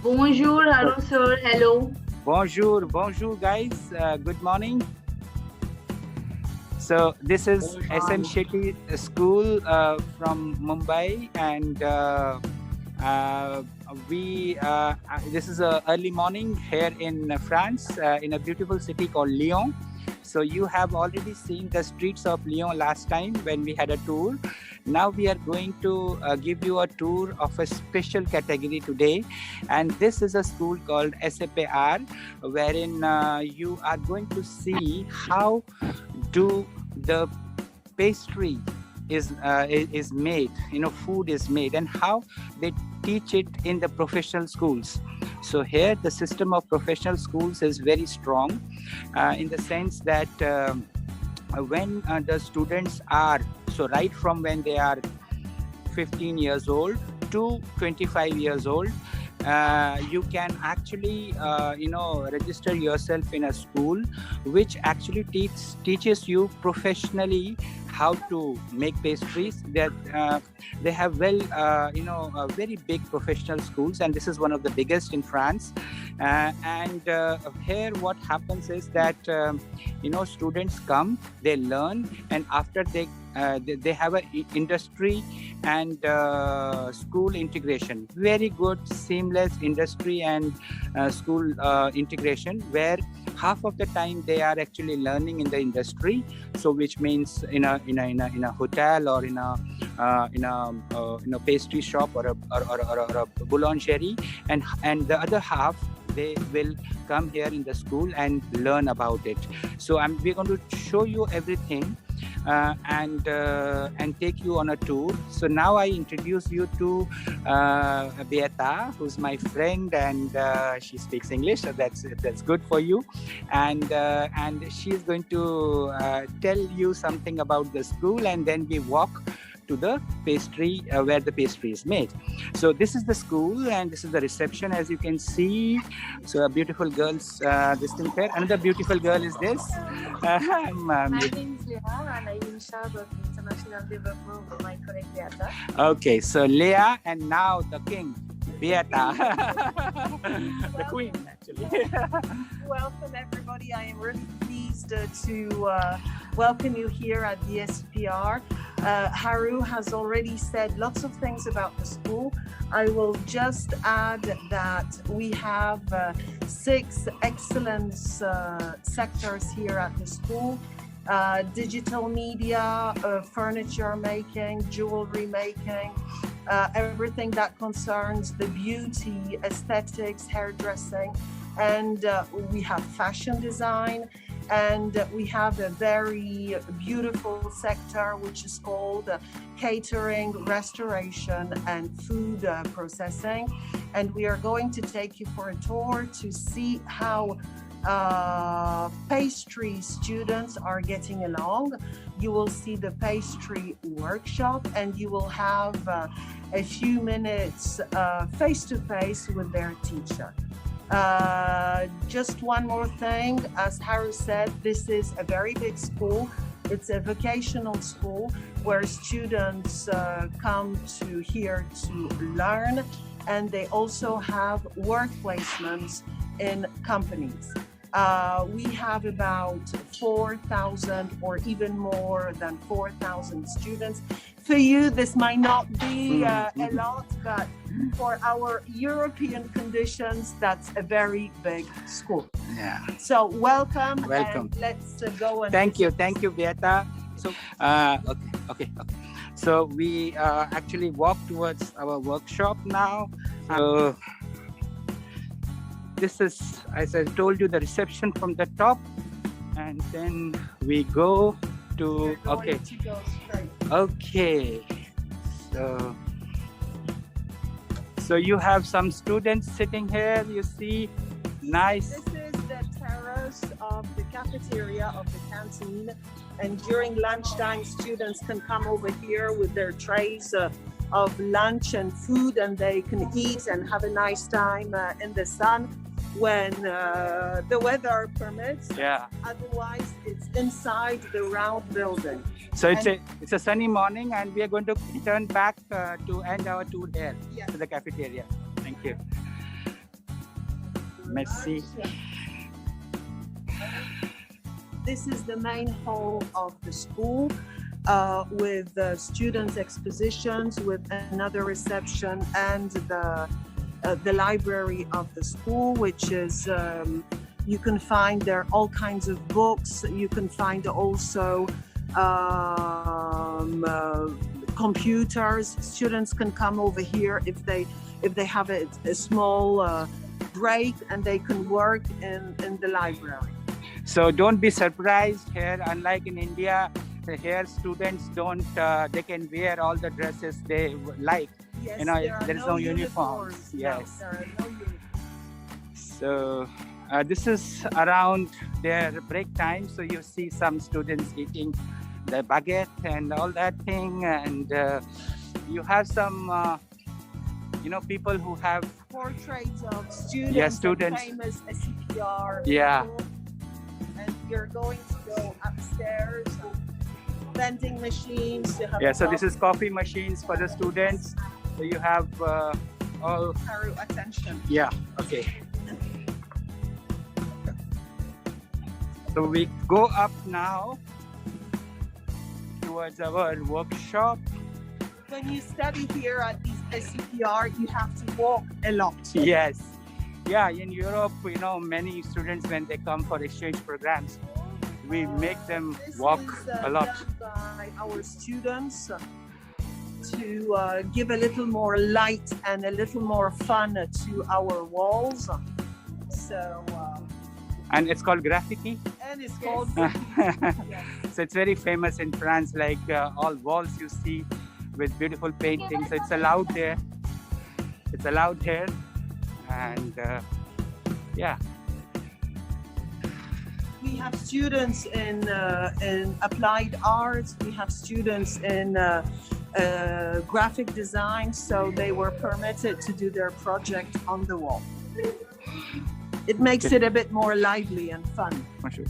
Bonjour, Haru sir. Hello. Bonjour, bonjour, guys. Good morning. So this is SM Shetty School from Mumbai, and uh, we this is a early morning here in France, in a beautiful city called Lyon. So you have already seen the streets of Lyon last time when we had a tour. Now we are going to give you a tour of a special category today, and this is a school called SAPR, wherein you are going to see how do the pastry is made, food is made, and how they teach it in the professional schools. So here the system of professional schools is very strong, in the sense that when the students are, so right from when they are 15 years old to 25 years old, you can actually register yourself in a school which actually teaches you professionally how to make pastries. That they have very big professional schools, and this is one of the biggest in France. And here what happens is that students come, they learn, and after they have a industry and school integration, very good seamless industry and school integration, where half of the time they are actually learning in the industry, so which means in a hotel or in a pastry shop or a boulangerie, and the other half they will come here in the school and learn about it. So we're going to show you everything and take you on a tour. So now I introduce you to Beata, who's my friend, and she speaks English, so that's good for you. And she's going to tell you something about the school, and then we walk to the pastry where the pastry is made. So this is the school, and this is the reception, as you can see. So a beautiful girl's this thing here. Another beautiful girl is this. My name is Leah, and I'm in charge of international development with my colleague Beata. Okay, so Leah, and now the king, Beata, the queen, actually. Welcome, everybody. I am really pleased to welcome you here at the SPR. Haru has already said lots of things about the school. I will just add that we have 6 excellence sectors here at the school. Digital media, furniture making, jewelry making, everything that concerns the beauty, aesthetics, hairdressing, and we have fashion design. And we have a very beautiful sector which is called catering, restoration, and food processing. And we are going to take you for a tour to see how pastry students are getting along. You will see the pastry workshop, and you will have a few minutes face-to-face with their teacher. Just one more thing, as Haru said, this is a very big school. It's a vocational school where students come to here to learn, and they also have work placements in companies. We have about 4,000 or even more than 4,000 students. For you, this might not be a lot, but for our European conditions, that's a very big school. Yeah. So welcome. Welcome. And let's go and Thank you, Beata. So okay. So we actually walk towards our workshop now. So this is, as I told you, the reception from the top, and then we go to okay. To go straight. Okay. So you have some students sitting here. You see, nice. This is the terrace of the cafeteria of the canteen, and during lunchtime, students can come over here with their trays of lunch and food, and they can eat and have a nice time in the sun when the weather permits. Yeah. Otherwise, it's inside the round building. So it's a sunny morning, and we are going to return back to end our tour here to the cafeteria. Thank you. Merci. This is the main hall of the school with students' expositions, with another reception, and the library of the school, which is you can find there all kinds of books. You can find also computers. Students can come over here if they have a small break, and they can work in the library. So don't be surprised here. Unlike in India, here students don't. They can wear all the dresses they like. Yes, You know, there is no no uniforms. uniforms. Yes. No, there are no uniforms. So this is around their break time. So you see some students eating the baguette and all that thing, and you have some, people who have Portraits of students, Yeah, students. famous CPR. Yeah. And you're going to go upstairs, vending machines. You have So this is coffee machines for the students. So you have all. Haru, attention. Yeah. Okay. So we go up now towards our workshop. When you study here at these CPR, you have to walk a lot. Yes. Yeah, in Europe, many students, when they come for exchange programs, we make them walk This is, a lot. done by our students to give a little more light and a little more fun to our walls. So, And it's called graffiti. and it's called. Yes. Yes. So it's very famous in France, like all walls you see with beautiful paintings. So it's allowed there. It's allowed here. And yeah. We have students in applied arts. We have students in graphic design, so they were permitted to do their project on the wall. It makes it a bit more lively and fun. Bonjour.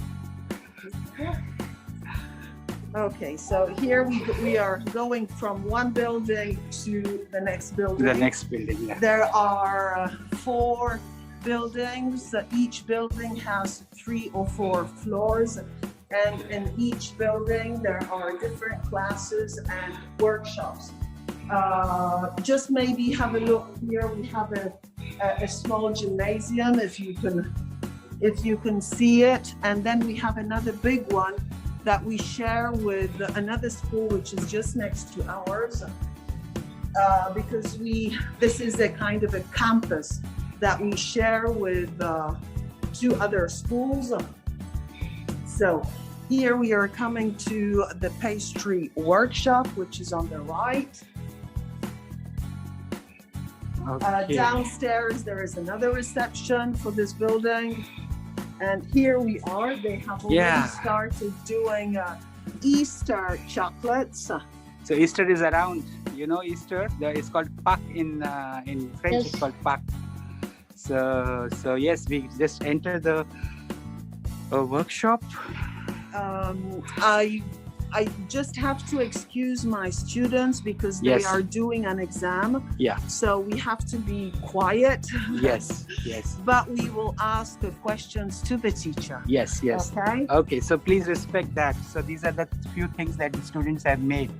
Okay, so here we are going from one building to the next building. The next building, yeah. There are 4 buildings. Each building has 3 or 4 floors. And in each building, there are different classes and workshops. Just maybe have a look here. We have a small gymnasium, if you can see it. And then we have another big one that we share with another school, which is just next to ours. Because this is a kind of a campus that we share with 2 other schools. So here we are coming to the Pastry Workshop, which is on the right. Okay. Downstairs, there is another reception for this building. And here we are. They have already started doing Easter chocolates. So Easter is around. You know Easter? It's called Pâques in French. Yes. It's called Pâques. So yes, we just enter the workshop. I just have to excuse my students because they Yes. are doing an exam. Yeah. So we have to be quiet. Yes. Yes. But we will ask the questions to the teacher. Yes. Yes. Okay. Okay. So please respect that. So these are the few things that the students have made.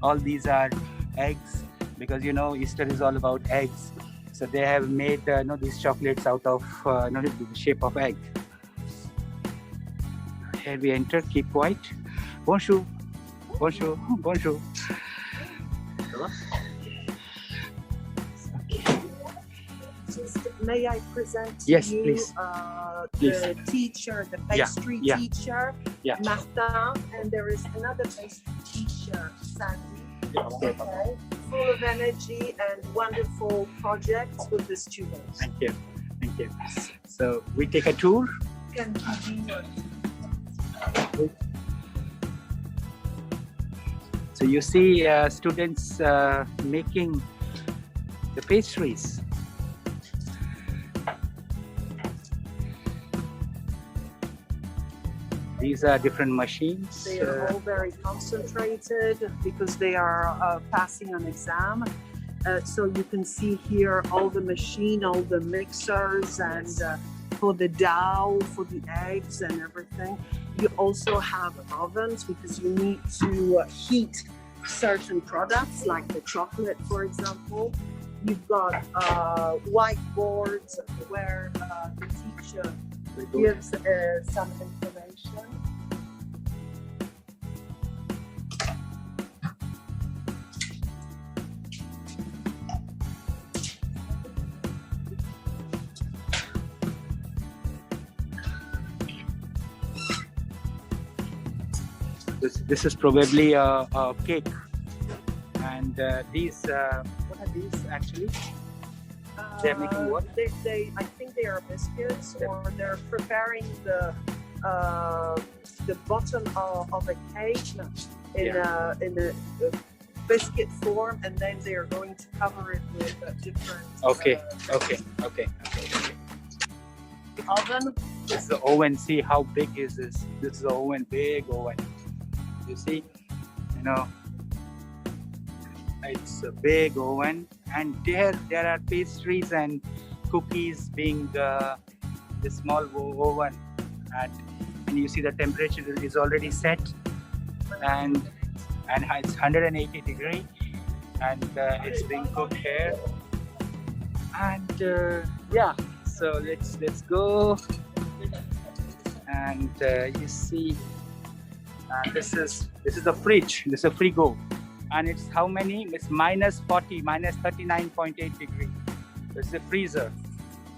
All these are eggs, because Easter is all about eggs. So they have made these chocolates out of the shape of egg. Here we enter. Keep quiet. Bonjour. Bonjour. Bonjour. Just may I present to Yes, you please. The teacher, the pastry yeah. teacher, Yeah. Martin, and there is another pastry teacher, Sandy. Okay. Okay, full of energy and wonderful projects with the students. Thank you. Thank you. So we take a tour. Can continue. So you see students making the pastries. These are different machines. They are all very concentrated because they are passing an exam. So you can see here all the machine, all the mixers, and for the dough, for the eggs and everything. You also have ovens because you need to heat certain products like the chocolate, for example. You've got whiteboards where the teacher gives some information. This is probably a cake, and these what are these actually? They're making what? I think they are biscuits, or they're preparing the bottom of a cake in a biscuit form, and then they are going to cover it with different. Okay. The oven. This is the oven. See how big is this? This is the oven, big oven. You see, it's a big oven, and there are pastries and cookies being the small oven, and you see the temperature is already set, and it's 180 degree, and it's being cooked here, and so let's go, and you see. This is the fridge. This is a frigo, and it's how many? It's minus 40, minus 39.8 degree. This is a freezer.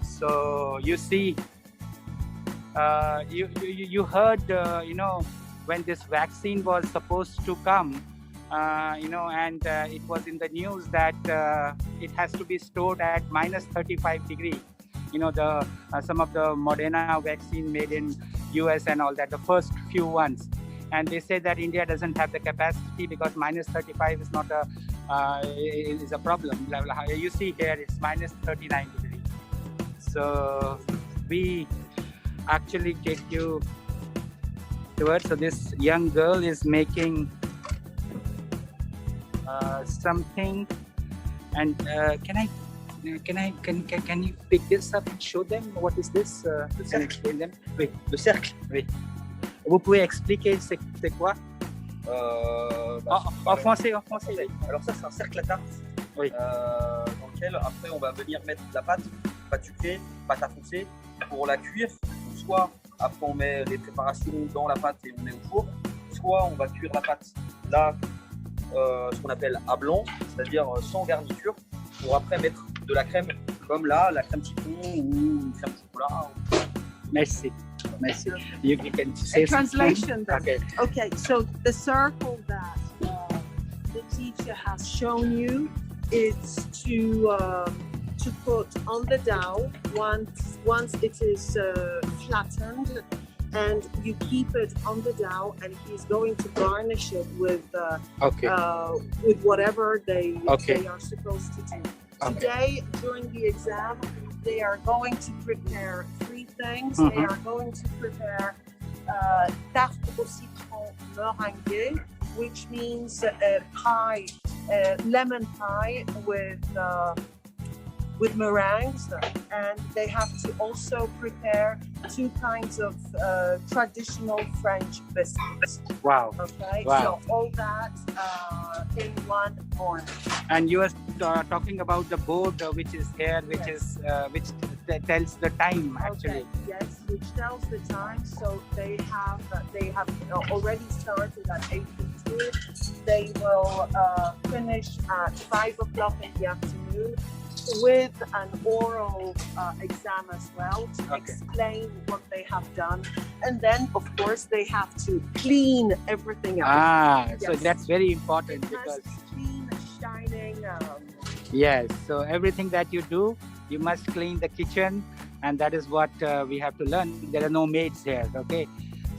So you see, you heard, when this vaccine was supposed to come, and it was in the news that it has to be stored at minus 35 degree. Some of the Moderna vaccine made in US and all that, the first few ones. And they say that India doesn't have the capacity because minus 35 is not is a problem. You see here, it's minus 39 degrees. So we actually take you towards. So this young girl is making something, and can you pick this up and show them what is this? Can you explain them? Oui, le cercle. Oui. Vous pouvez expliquer c'est quoi? En français. Alors ça, c'est un cercle à tarte, oui. Dans lequel après on va venir mettre de la pâte sucrée, pâte à foncer pour la cuire. Soit après on met les préparations dans la pâte et on met au four, soit on va cuire la pâte là, ce qu'on appelle à blanc, c'est-à-dire sans garniture, pour après mettre de la crème, comme là, la crème citron ou une crème chocolat. Merci. You can say a translation. Okay, so the circle that the teacher has shown you is to put on the dough once it is flattened, and you keep it on the dough, and he's going to garnish it with whatever they are supposed to do. Today, during the exam, they are going to prepare 3 things. They are going to prepare tarte au citron meringuée, which means pie, lemon pie with meringues, and they have to also prepare 2 kinds of traditional French biscuits. Wow. Okay. Wow. So all that in one morning. And you are talking about the board which is here, which is which tells the time actually. Okay. Yes, which tells the time. So they have already started at 8:15. They will finish at 5 o'clock in the afternoon, with an oral exam as well to explain what they have done, and then of course they have to clean everything up. So that's very important, because clean, shining. Yes, so everything that you do, you must clean the kitchen, and that is what we have to learn. There are no maids here, okay?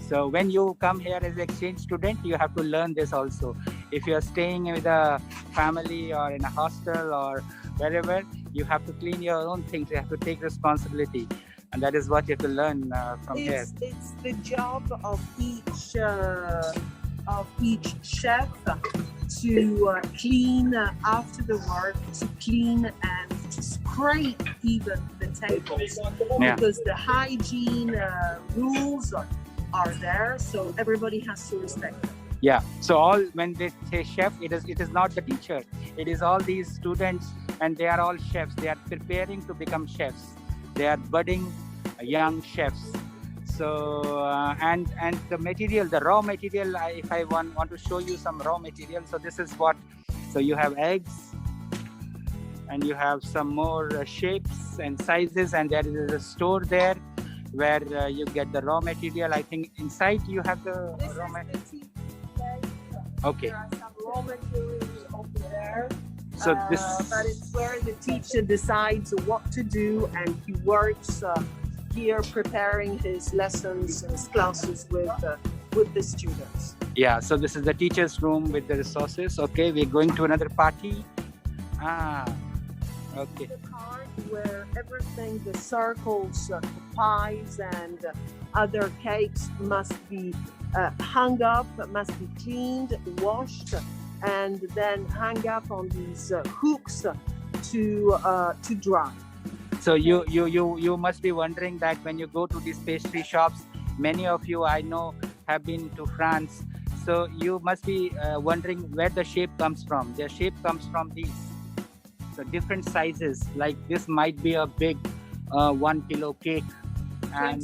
So when you come here as an exchange student, you have to learn this also. If you are staying with a family or in a hostel or wherever, you have to clean your own things. You have to take responsibility, and that is what you have to learn from here. It's the job of each chef to clean after the work, to clean and to scrape even the tables Yeah. because the hygiene rules are there, so everybody has to respect them. Yeah. So all when they say chef, it is not the teacher. It is all these students, and they are all chefs. They are preparing to become chefs. They are budding young chefs. So and the material, the raw material. If I want to show you some raw material, so this is what. So you have eggs, and you have some more shapes and sizes, and there is a store there where you get the raw material. I think inside you have the This raw is material. the tea place. Okay. There are some raw materials over there. So this. But it's where the teacher decides what to do, and he works here preparing his lessons and his classes with the students. Yeah, so this is the teacher's room with the resources. Okay, we're going to another party. Okay. The card where everything, the circles, the pies, and other cakes must be hung up, must be cleaned, washed, and then hung up on these hooks to dry. So you must be wondering that when you go to these pastry shops, many of you I know have been to France. So you must be wondering where the shape comes from. The shape comes from these. So different sizes. Like this might be a big 1 kilo cake, and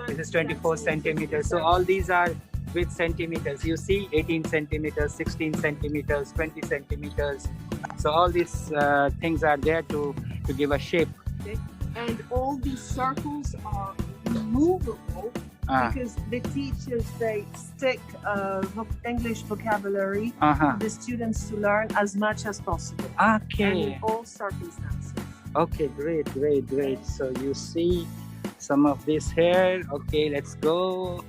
this is 24 centimeters. So all these are with centimeters. You see 18 centimeters, 16 centimeters, 20 centimeters. So all these things are there to give a shape. Okay. And all these circles are removable because the teachers, they stick English vocabulary Uh-huh. for the students to learn as much as possible. And Okay. in all circumstances. Okay, great. So you see some of this here. Okay, let's go.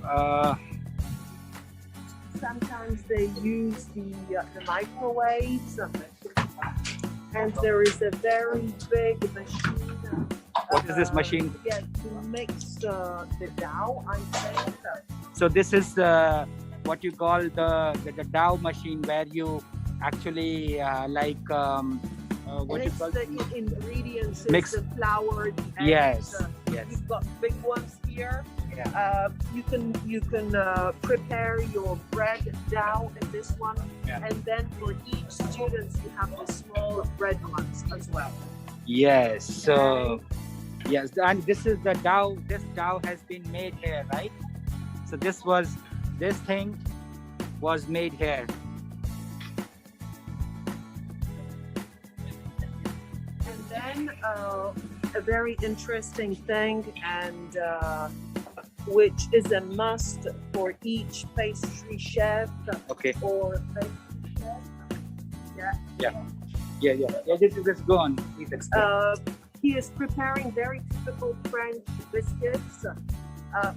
Sometimes they use the microwaves, and there is a very big machine. What is this machine? Yeah, to mix the dough, I think. So this is what you call the dough machine, where you actually what And you it's call the ingredients, Mix. the flour, the Yes, eggs. yes. You've got big ones here. Yeah. You can prepare your bread dough in this one, Yeah. and then for each student you have the small bread ones as well. Yes. So yes, and this is the dough. This dough has been made here, right? So this thing was made here. And then a very interesting thing, and which is a must for each pastry chef Okay. or pastry chef. Yeah. This go on. Please explain. He is preparing very typical French biscuits,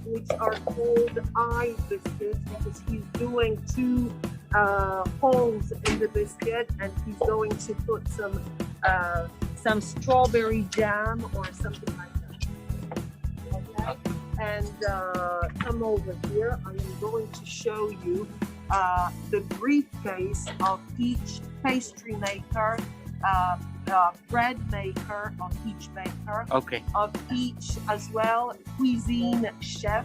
which are called eye biscuits, because he's doing two holes in the biscuit, and he's going to put some strawberry jam or something like that. Okay, and come over here. I am going to show you the briefcase of each pastry maker. Bread maker of each baker, Okay. of each as well cuisine chef.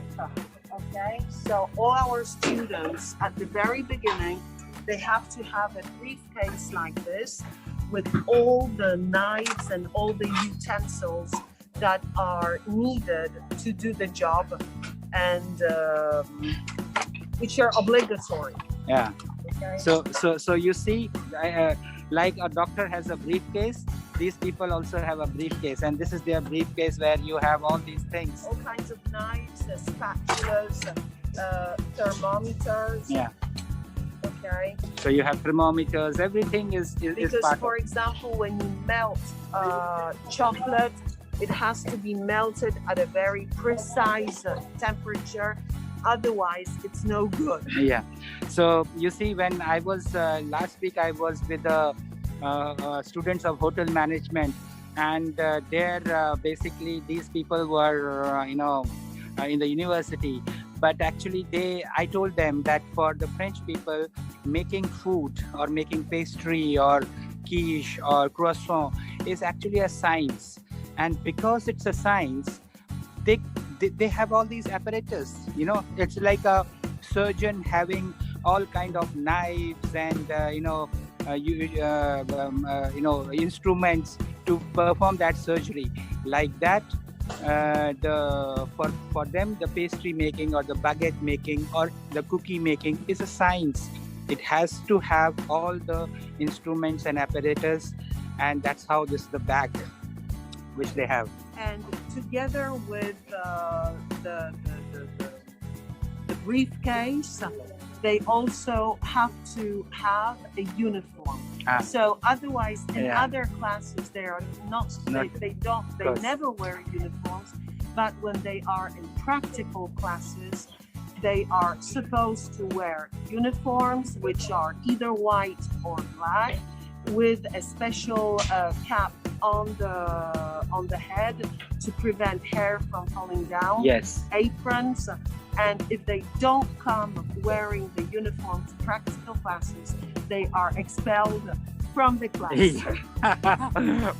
Okay, so all our students at the very beginning, they have to have a briefcase like this with all the knives and all the utensils that are needed to do the job, and which are obligatory. Yeah. Okay. So you see, like a doctor has a briefcase, these people also have a briefcase, and this is their briefcase where you have all these things. All kinds of knives, spatulas, thermometers. Yeah. Okay. So you have thermometers. Everything is Because, part for example, when you melt chocolate, it has to be melted at a very precise temperature. Otherwise, it's no good. Yeah. So you see, when I was last week, I was with the students of hotel management, and there basically these people were in the university. But actually, I told them that for the French people, making food or making pastry or quiche or croissant is actually a science. And because it's a science, they have all these apparatus. You know, it's like a surgeon having all kind of knives and instruments to perform that surgery. Like that, for them, the pastry making or the baguette making or the cookie making is a science. It has to have all the instruments and apparatus, and that's how the bag which they have. And together with the briefcase, they also have to have a uniform. So otherwise, in other classes, they are they never wear uniforms. But when they are in practical classes, they are supposed to wear uniforms, which are either white or black, with a special cap on the head to prevent hair from falling down. Yes. Aprons, and if they don't come wearing the uniform to practical classes, they are expelled from the class.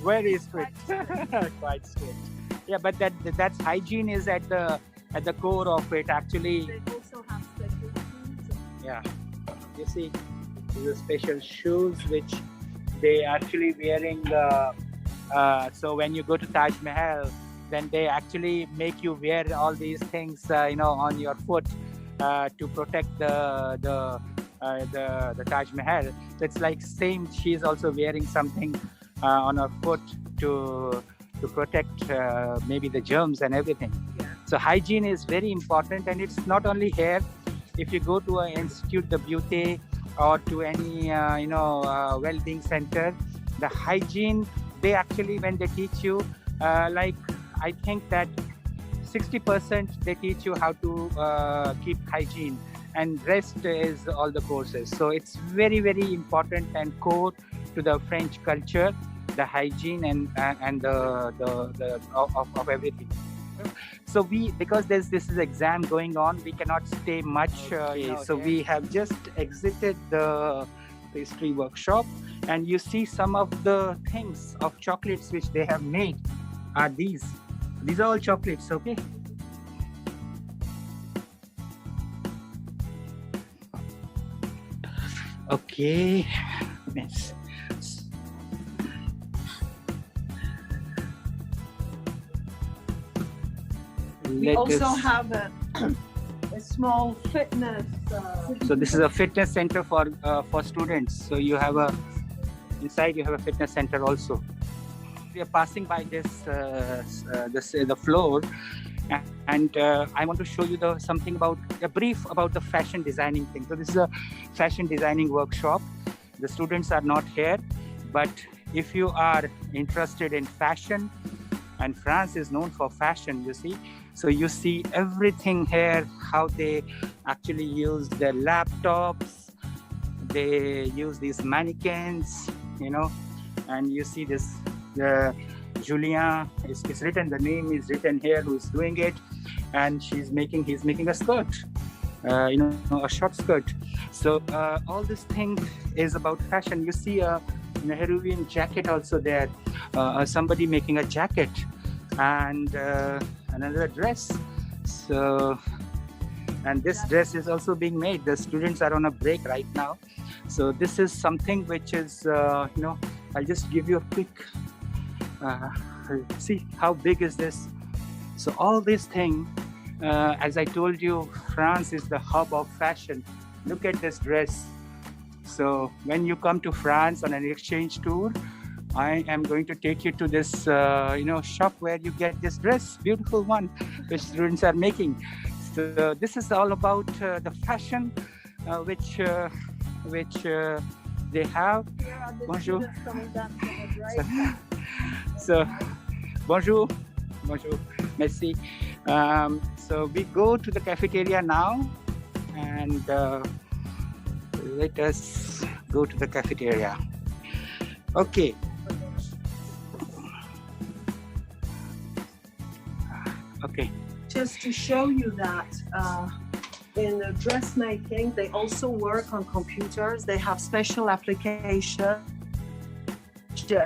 Very strict. Quite strict. Yeah, but that's hygiene is at the core of it actually. They also have special shoes. Yeah, you see, these are special shoes which they actually wearing. So when you go to Taj Mahal, then they actually make you wear all these things, on your foot to protect the Taj Mahal. So it's like same. She's also wearing something on her foot to protect maybe the germs and everything. Yeah. So hygiene is very important, and it's not only here. If you go to an institute de beauté or to any well-being center, the hygiene, they actually, when they teach you, I think that 60% they teach you how to keep hygiene, and rest is all the courses. So it's very, very important and core to the French culture, the hygiene and of everything. So because this is exam going on, we cannot stay much. So we have just exited the pastry workshop, and you see some of the things of chocolates which they have made are these. These are all chocolates, okay? Okay. Yes. We also have a small fitness. So this is a fitness center for students. So you have inside you have a fitness center also. We are passing by the floor, and I want to show you something about a brief about the fashion designing thing. So this is a fashion designing workshop. The students are not here, but if you are interested in fashion, and France is known for fashion, you see. So you see everything here, how they actually use their laptops, they use these mannequins, and you see this, Julien, it's written, the name is written here, who's doing it, and he's making a skirt, a short skirt. So all this thing is about fashion. You see a Peruvian jacket also there, somebody making a jacket, and another dress. So, and this dress is also being made. The students are on a break right now. So this is something which is, I'll just give you a quick, see how big is this. So all this thing, as I told you, France is the hub of fashion. Look at this dress. So when you come to France on an exchange tour, I am going to take you to this, shop where you get this dress, beautiful one, which students are making. So this is all about the fashion, which they have. Bonjour. So, bonjour, merci. So we go to the cafeteria now, and let us go to the cafeteria. Okay. Okay. Just to show you that in dressmaking, they also work on computers. They have special applications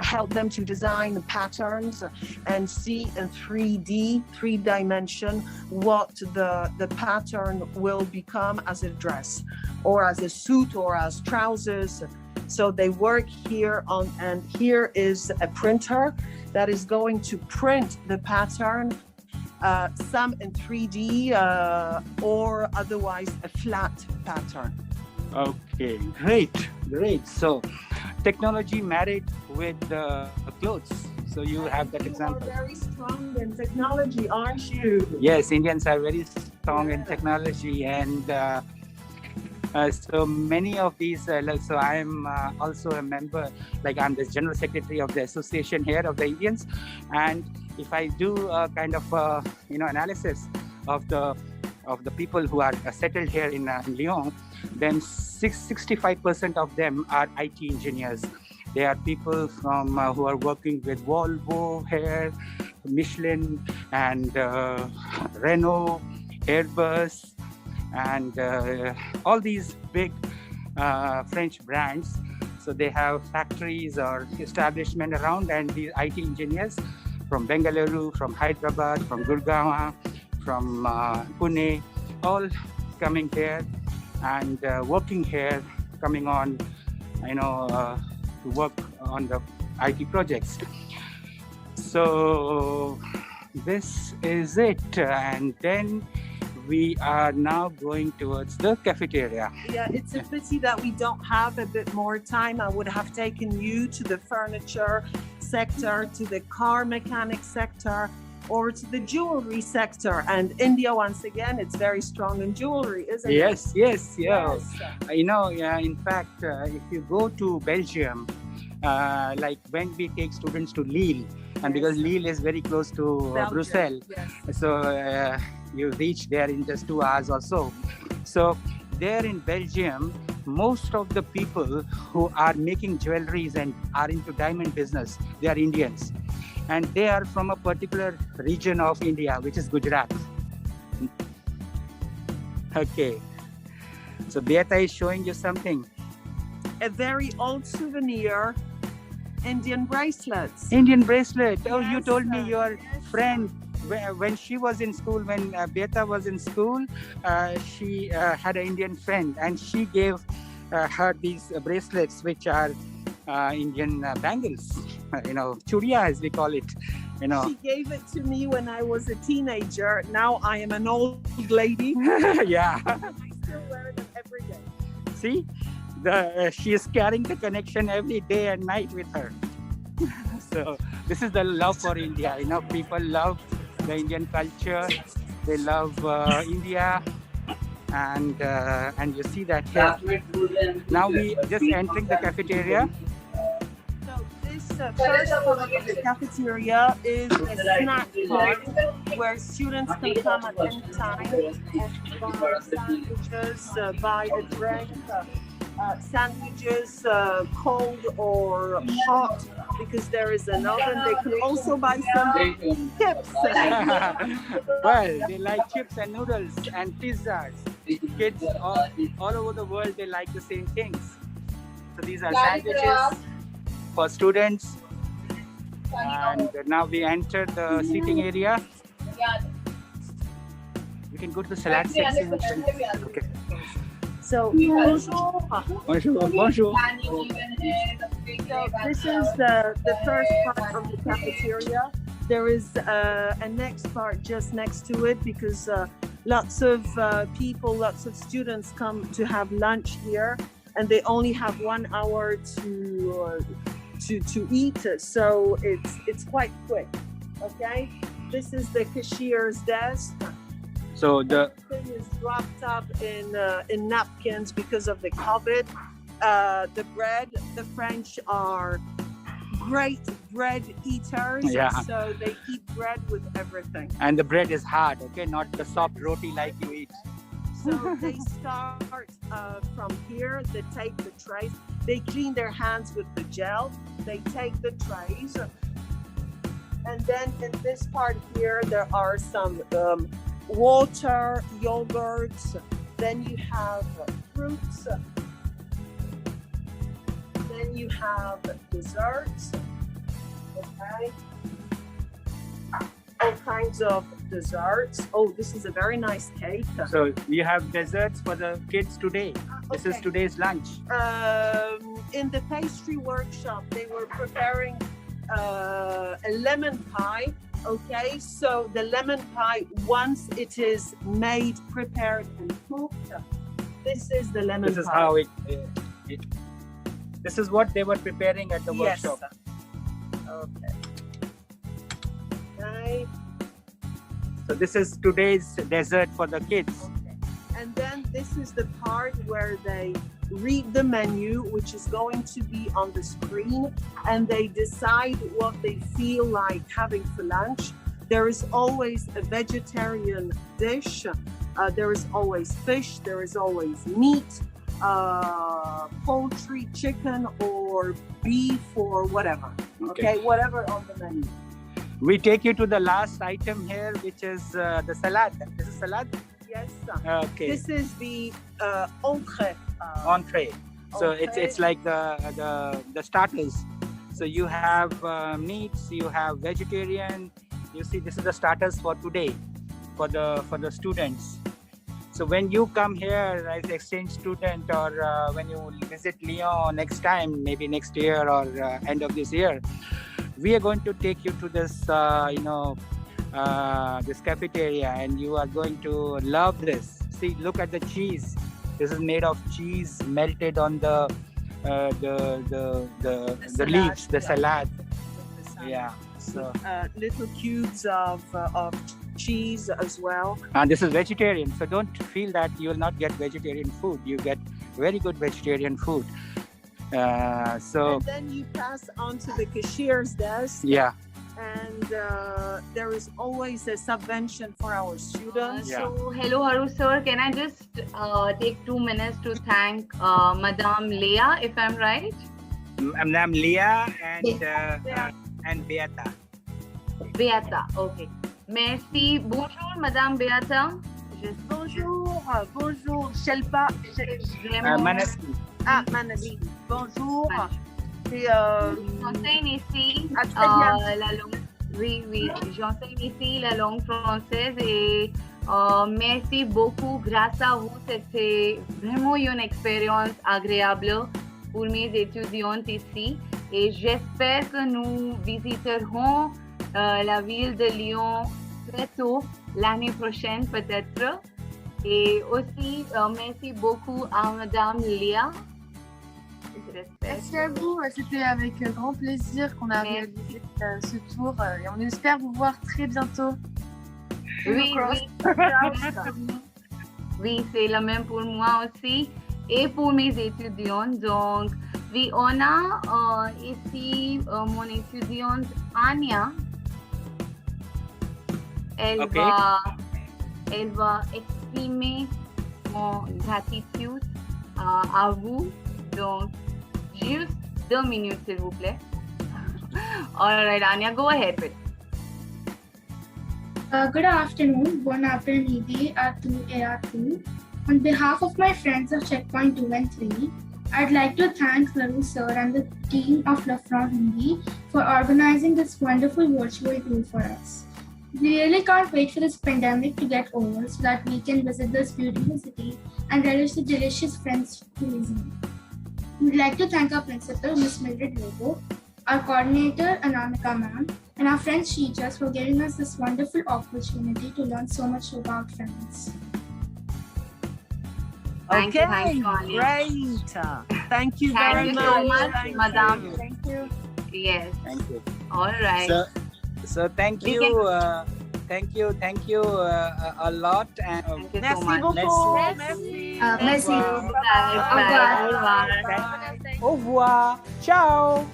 help them to design the patterns and see in 3D, 3D, what the pattern will become as a dress or as a suit or as trousers. So they work here on, and here is a printer that is going to print the pattern, some in 3D or otherwise a flat pattern. Okay, great. So technology married with clothes. So you have that example. You are very strong in technology, aren't you? Yes, Indians are very strong in technology, and so many of these. So I am also a member, like I'm the general secretary of the association here of the Indians, and if I do a kind of analysis of the people who are settled here in Lyon, then 65% of them are IT engineers. They are people from who are working with Volvo here, Michelin, and Renault, Airbus, and all these big French brands. So they have factories or establishment around, and these IT engineers from Bengaluru, from Hyderabad, from Gurgaon, from Pune, all coming here and working here, coming on, to work on the IT projects. So this is it, and then we are now going towards the cafeteria. Yeah, it's a pity that we don't have a bit more time. I would have taken you to the furniture sector, to the car mechanic sector, or to the jewelry sector. And India, once again, it's very strong in jewelry, isn't it? Yes. In fact, if you go to Belgium, like when we take students to Lille, and because Lille is very close to Brussels, so you reach there in just 2 hours or so. So there in Belgium, most of the people who are making jewelries and are into diamond business, they are Indians. And they are from a particular region of India, which is Gujarat. Okay. So Beata is showing you something. A very old souvenir, Indian bracelets. Indian bracelet. Oh, Yes, you told me your yes. friend, when she was in school, when Beata was in school, she had an Indian friend, and she gave her these bracelets, which are Indian bangles, churia as we call it. She gave it to me when I was a teenager. Now I am an old lady. Yeah. I still wear them every day. See, she is carrying the connection every day and night with her. So this is the love for India. People love the Indian culture. They love India, and you see that here. Now we just entering the cafeteria. So this first part of the cafeteria is a snack part where students can come at any time and buy sandwiches, buy a drink, sandwiches, cold or hot, because there is an oven. They can also buy some chips. Well, they like chips and noodles and pizzas. Kids all over the world, they like the same things. So these are sandwiches for students. And now we enter the seating area. We can go to the salad section. Okay. So bonjour. Bonjour. So this is the first part of the cafeteria. There is a next part just next to it, because lots of people, lots of students come to have lunch here, and they only have 1 hour to eat. So it's quite quick. Okay, this is the cashier's desk. So the Everything is wrapped up in napkins because of the COVID. The bread, the French are great bread eaters, Yeah. so they eat bread with everything. and the bread is hard, okay, not the soft roti like you eat. So they start from here. They take the trays. They clean their hands with the gel. They take the trays, and then in this part here there are some water, yogurts. Then you have fruits. Then then you have desserts. Okay. All kinds of desserts. Oh, this is a very nice cake. So you have desserts for the kids today. This is today's lunch. In the pastry workshop, they were preparing a lemon pie. Okay, so the lemon pie, once it is made, prepared, and cooked, this is the lemon pie. This is how it. This is what they were preparing at the workshop. Okay. Okay. So this is today's dessert for the kids. Okay. And then this is the part where they read the menu, which is going to be on the screen, and they decide what they feel like having for lunch. There is always a vegetarian dish. There is always fish. There is always meat, poultry, chicken, or beef, or whatever. Okay, whatever on the menu. We take you to the last item here, which is the salad. This is salad? Yes. Okay. This is the entree. Entree. So it's like the starters. So you have meats, you have vegetarian. You see, this is the starters for today, for the students. So when you come here as exchange student, or when you visit Lyon next time, maybe next year or end of this year, we are going to take you to this, this cafeteria, and you are going to love this. See, look at the cheese. This is made of cheese melted on the leaves, the salad. Yeah. So little cubes of cheese as well. And this is vegetarian, so don't feel that you will not get vegetarian food. You get very good vegetarian food. And then you pass on to the cashier's desk. Yeah. And there is always a subvention for our students. So, hello, Haru sir. Can I just take 2 minutes to thank Madame Leah, if I'm right? Madame Leah and Beata. Beata, okay. Merci. Bonjour, Madame Beata. Bonjour, Shelpa. Manasi. Manasi. Bonjour. J'enseigne ici la langue. Oui, j'enseigne ici la langue française et merci beaucoup. Grâce à vous, c'était vraiment une expérience agréable pour mes étudiantes ici. Et j'espère que nous visiterons la ville de Lyon très tôt, l'année prochaine peut-être. Et aussi, merci beaucoup à Madame Léa. Merci à vous, c'était avec grand plaisir qu'on a réalisé ce tour et on espère vous voir très bientôt. Oui. Oui, c'est le même pour moi aussi et pour mes étudiants. Donc, oui, on a ici mon étudiante Anya. Elle va exprimer mon gratitude à vous. Donc, juste 2 minutes, s'il vous plaît. All right, Anya, go ahead with it. Good afternoon, bon après-midi à tous et à toutes. On behalf of my friends of Checkpoint 2 and 3, I'd like to thank Laru sir and the team of Frehindi for organizing this wonderful virtual tour for us. We really can't wait for this pandemic to get over so that we can visit this beautiful city and relish the delicious French cuisine. We'd like to thank our principal, Ms. Mildred Lobo, our coordinator, Anamika ma'am, and our French teachers for giving us this wonderful opportunity to learn so much about France. Thank you, Anya. Great. Thank you very much. Thank you so much, Madame. Thank you. Yes. Thank you. All right. So thank you. Thank you a lot. And Thank you so Merci much. beaucoup. Merci. Merci. Bye. Au revoir. Ciao.